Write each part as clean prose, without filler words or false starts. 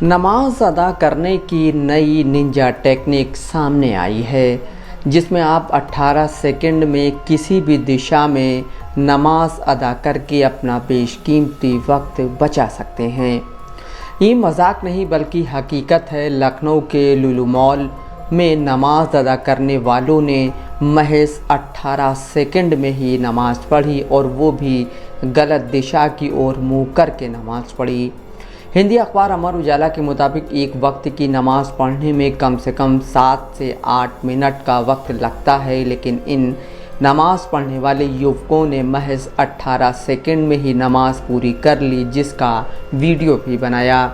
नमाज अदा करने की नई निंजा टेक्निक सामने आई है, जिसमें आप 18 सेकंड में किसी भी दिशा में नमाज अदा करके अपना बेशकीमती वक्त बचा सकते हैं। ये मजाक नहीं बल्कि हकीकत है। लखनऊ के लुलु मॉल में नमाज अदा करने वालों ने महज 18 सेकंड में ही नमाज पढ़ी, और वो भी गलत दिशा की ओर मुँह करके नमाज पढ़ी। हिंदी अखबार अमर उजाला के मुताबिक एक वक्त की नमाज पढ़ने में कम से कम 7 से 8 मिनट का वक्त लगता है, लेकिन इन नमाज पढ़ने वाले युवकों ने महज 18 सेकंड में ही नमाज पूरी कर ली, जिसका वीडियो भी बनाया।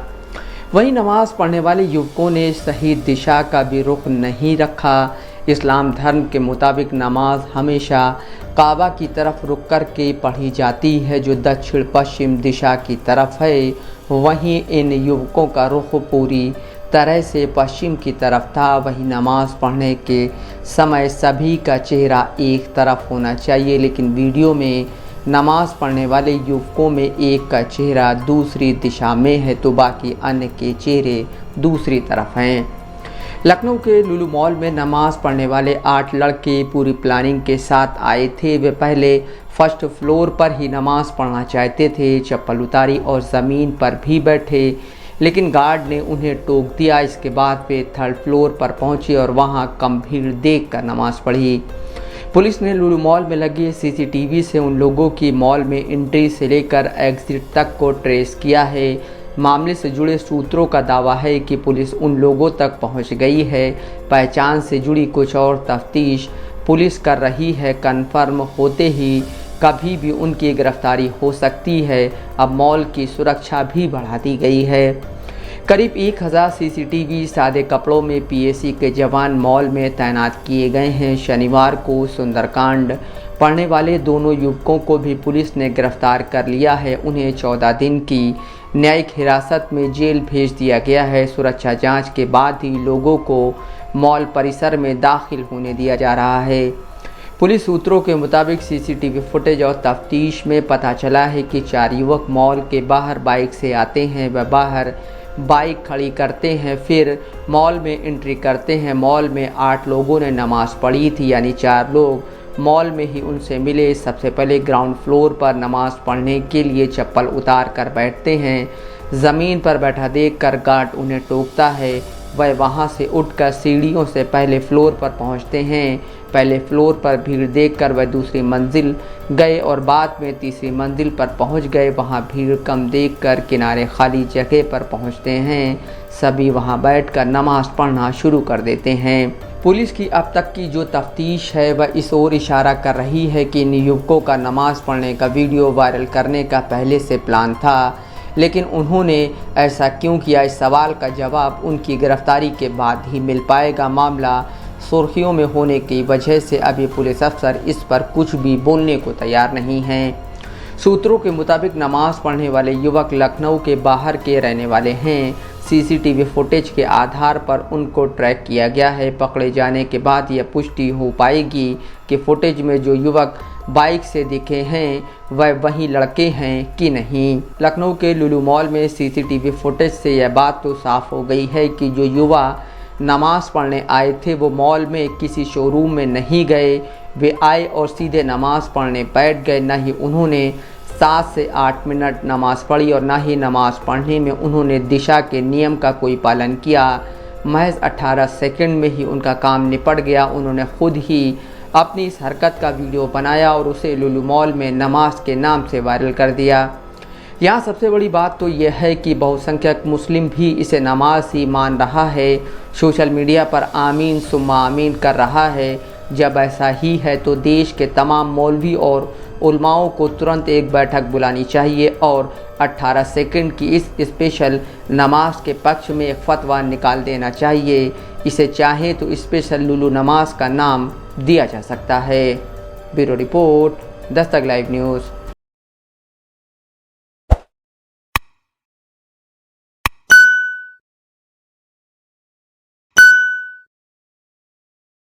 वहीं नमाज पढ़ने वाले युवकों ने सही दिशा का भी रुख नहीं रखा। इस्लाम धर्म के मुताबिक नमाज हमेशा काबा की तरफ रुक कर के पढ़ी जाती है, जो दक्षिण पश्चिम दिशा की तरफ है। वहीं इन युवकों का रुख पूरी तरह से पश्चिम की तरफ था। वहीं नमाज पढ़ने के समय सभी का चेहरा एक तरफ होना चाहिए, लेकिन वीडियो में नमाज पढ़ने वाले युवकों में एक का चेहरा दूसरी दिशा में है, तो बाकी अन्य के चेहरे दूसरी तरफ हैं। लखनऊ के लुलु मॉल में नमाज पढ़ने वाले 8 लड़के पूरी प्लानिंग के साथ आए थे। वे पहले फर्स्ट फ्लोर पर ही नमाज पढ़ना चाहते थे, चप्पल उतारी और ज़मीन पर भी बैठे, लेकिन गार्ड ने उन्हें टोक दिया। इसके बाद वे 3rd फ्लोर पर पहुंचे और वहां कम भीड़ देखकर नमाज पढ़ी। पुलिस ने लुलु मॉल में लगे सीसीटीवी से उन लोगों की मॉल में एंट्री से लेकर एग्जिट तक को ट्रेस किया है। मामले से जुड़े सूत्रों का दावा है कि पुलिस उन लोगों तक पहुंच गई है। पहचान से जुड़ी कुछ और तफ्तीश पुलिस कर रही है। कन्फर्म होते ही कभी भी उनकी गिरफ्तारी हो सकती है। अब मॉल की सुरक्षा भी बढ़ा दी गई है। करीब 1000 सीसीटीवी सादे कपड़ों में पीएसी के जवान मॉल में तैनात किए गए हैं। शनिवार को सुंदरकांड पढ़ने वाले दोनों युवकों को भी पुलिस ने गिरफ्तार कर लिया है। उन्हें 14 दिन की न्यायिक हिरासत में जेल भेज दिया गया है। सुरक्षा जांच के बाद ही लोगों को मॉल परिसर में दाखिल होने दिया जा रहा है। पुलिस सूत्रों के मुताबिक सीसीटीवी फुटेज और तफ्तीश में पता चला है कि 4 युवक मॉल के बाहर बाइक से आते हैं। वह बाहर बाइक खड़ी करते हैं, फिर मॉल में एंट्री करते हैं। मॉल में 8 लोगों ने नमाज पढ़ी थी, यानी 4 लोग मॉल में ही उनसे मिले। सबसे पहले ग्राउंड फ्लोर पर नमाज पढ़ने के लिए चप्पल उतार कर बैठते हैं। ज़मीन पर बैठा देखकर गार्ड उन्हें टोकता है। वह वहां से उठकर सीढ़ियों से पहले फ्लोर पर पहुंचते हैं। पहले फ्लोर पर भीड़ देखकर वह दूसरी मंजिल गए और बाद में तीसरी मंजिल पर पहुंच गए। वहां भीड़ कम देखकर किनारे खाली जगह पर पहुंचते हैं। सभी वहां बैठकर नमाज पढ़ना शुरू कर देते हैं। पुलिस की अब तक की जो तफ्तीश है वह इस ओर इशारा कर रही है कि इन युवकों का नमाज पढ़ने का वीडियो वायरल करने का पहले से प्लान था, लेकिन उन्होंने ऐसा क्यों किया, इस सवाल का जवाब उनकी गिरफ्तारी के बाद ही मिल पाएगा। मामला सुर्खियों में होने की वजह से अभी पुलिस अफसर इस पर कुछ भी बोलने को तैयार नहीं हैं। सूत्रों के मुताबिक नमाज पढ़ने वाले युवक लखनऊ के बाहर के रहने वाले हैं। सीसीटीवी फुटेज के आधार पर उनको ट्रैक किया गया है। पकड़े जाने के बाद यह पुष्टि हो पाएगी कि फुटेज में जो युवक बाइक से दिखे हैं वह वही लड़के हैं कि नहीं। लखनऊ के लुलु मॉल में सीसीटीवी फुटेज से यह बात तो साफ हो गई है कि जो युवा नमाज पढ़ने आए थे वो मॉल में किसी शोरूम में नहीं गए। वे आए और सीधे नमाज पढ़ने बैठ गए। न ही उन्होंने 7 से 8 मिनट नमाज पढ़ी और न ही नमाज पढ़ने में उन्होंने दिशा के नियम का कोई पालन किया। महज 18 सेकंड में ही उनका काम निपट गया। उन्होंने खुद ही अपनी इस हरकत का वीडियो बनाया और उसे लुलु मॉल में नमाज के नाम से वायरल कर दिया। यहाँ सबसे बड़ी बात तो यह है कि बहुसंख्यक मुस्लिम भी इसे नमाज ही मान रहा है। सोशल मीडिया पर आमीन सुम्मा आमीन कर रहा है। जब ऐसा ही है तो देश के तमाम मौलवी और उलमाओं को तुरंत एक बैठक बुलानी चाहिए और 18 सेकंड की इस स्पेशल नमाज के पक्ष में एक फतवा निकाल देना चाहिए। इसे चाहे तो स्पेशल लुलु नमाज का नाम दिया जा सकता है। Bureau report, Dastak live news.